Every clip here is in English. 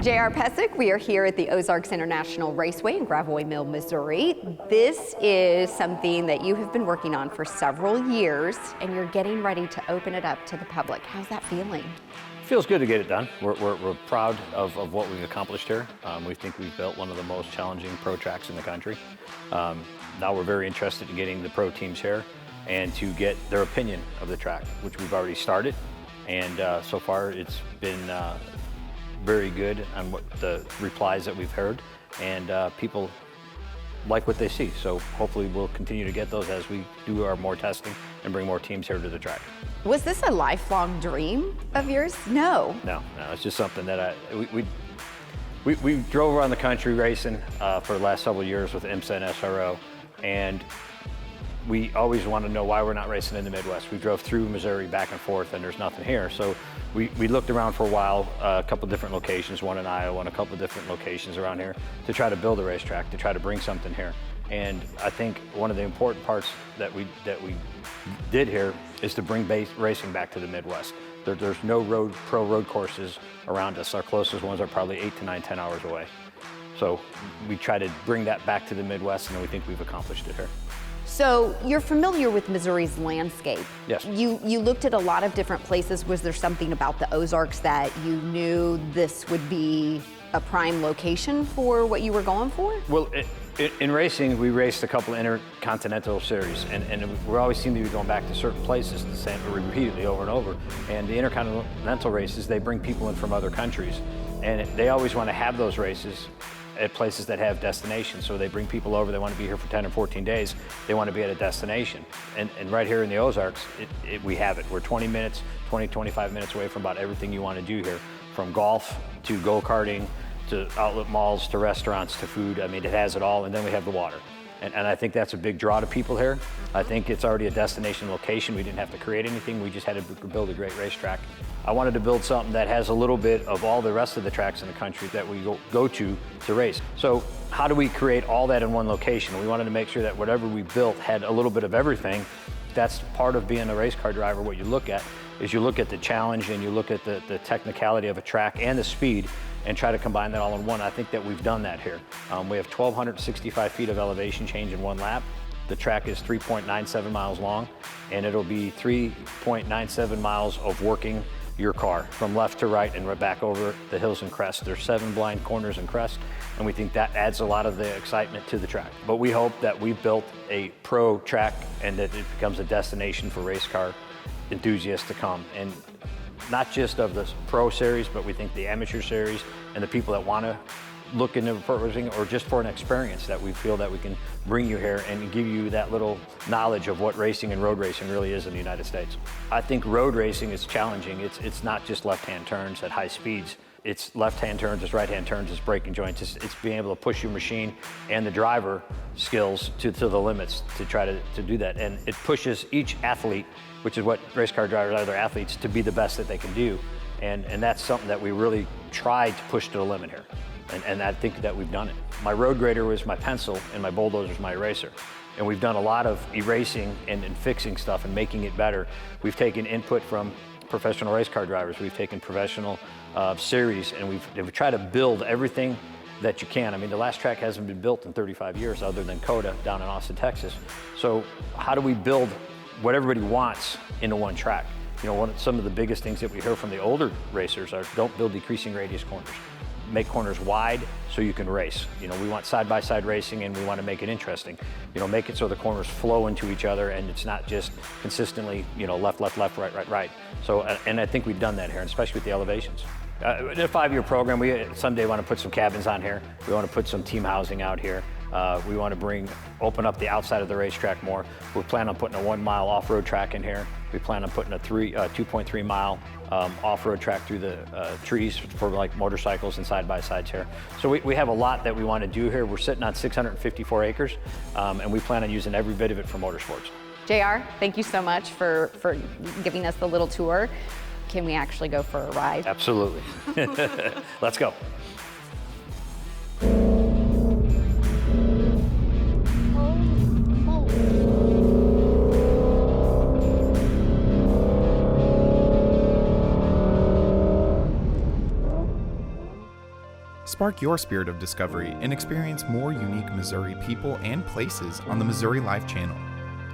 J.R. Pesek, we are here at the Ozarks International Raceway in Gravois Mill, Missouri. This is something that you have been working on for several years, and you're getting ready to open it up to the public. How's that feeling? Feels good to get it done. We're proud of what we've accomplished here. We think we've built one of the most challenging pro tracks in the country. Now we're very interested in getting the pro teams here and to get their opinion of the track, which we've already started. And so far it's been very good on what the replies that we've heard, and people like what they see. So hopefully we'll continue to get those as we do our more testing and bring more teams here to the track. Was this a lifelong dream of yours? No. No, it's just something that we drove around the country racing for the last several years with IMSA and SRO, and we always want to know why we're not racing in the Midwest. We drove through Missouri back and forth, and there's nothing here. So we looked around for a while, a couple different locations, one in Iowa and a couple different locations around here, to try to build a racetrack, to try to bring something here. And I think one of the important parts that we did here is to bring racing back to the Midwest. There's no pro road courses around us. Our closest ones are probably 8 to 9, 10 hours away. So we try to bring that back to the Midwest, and we think we've accomplished it here. So you're familiar with Missouri's landscape. Yes. You looked at a lot of different places. Was there something about the Ozarks that you knew this would be a prime location for what you were going for? Well, in racing, we raced a couple of intercontinental series, and we always seem to be going back to certain places the same repeatedly over and over. And the intercontinental races, they bring people in from other countries, and they always want to have those races at places that have destinations. So they bring people over, they want to be here for 10 or 14 days, they want to be at a destination. And right here in the Ozarks, we have it. We're 20 minutes, 20, 25 minutes away from about everything you want to do here, from golf to go-karting, to outlet malls, to restaurants, to food. I mean, it has it all, and then we have the water. And I think that's a big draw to people here. I think it's already a destination location. We didn't have to create anything. We just had to build a great racetrack. I wanted to build something that has a little bit of all the rest of the tracks in the country that we go to race. So how do we create all that in one location? We wanted to make sure that whatever we built had a little bit of everything. That's part of being a race car driver. What you look at is you look at the challenge, and you look at the technicality of a track and the speed, and try to combine that all in one. I think that we've done that here. We have 1,265 feet of elevation change in one lap. The track is 3.97 miles long, and it'll be 3.97 miles of working your car from left to right and back over the hills and crests. There's 7 blind corners and crests, and we think that adds a lot of the excitement to the track. But we hope that we've built a pro track and that it becomes a destination for race car enthusiasts to come. And not just of the pro series, but we think the amateur series and the people that want to look into pro racing or just for an experience, that we feel that we can bring you here and give you that little knowledge of what racing and road racing really is in the United States. I think road racing is challenging. It's not just left-hand turns at high speeds. It's left-hand turns, it's right-hand turns, it's braking joints. It's being able to push your machine and the driver skills to the limits to try to do that. And it pushes each athlete, which is what race car drivers are, they're athletes, to be the best that they can do. And that's something that we really tried to push to the limit here. And I think that we've done it. My road grader was my pencil, and my bulldozer is my eraser. And we've done a lot of erasing and fixing stuff and making it better. We've taken input from professional race car drivers. We've taken professional series, and we've tried to build everything that you can. I mean, the last track hasn't been built in 35 years other than COTA down in Austin, Texas. So how do we build what everybody wants into one track? You know, some of the biggest things that we hear from the older racers are, don't build decreasing radius corners. Make corners wide so you can race. You know, we want side-by-side racing, and we want to make it interesting. You know, make it so the corners flow into each other, and it's not just consistently, you know, left, left, left, right, right, right. So, and I think we've done that here, especially with the elevations. In a 5-year program, we someday want to put some cabins on here. We want to put some team housing out here. We want to open up the outside of the racetrack more. We plan on putting a 1-mile off-road track in here. We plan on putting a 2.3 mile off-road track through the trees for like motorcycles and side-by-sides here. So we have a lot that we want to do here. We're sitting on 654 acres, and we plan on using every bit of it for motorsports. JR, thank you so much for giving us the little tour. Can we actually go for a ride? Absolutely. Let's go. Spark your spirit of discovery and experience more unique Missouri people and places on the Missouri Life channel.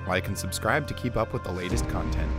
Like and subscribe to keep up with the latest content.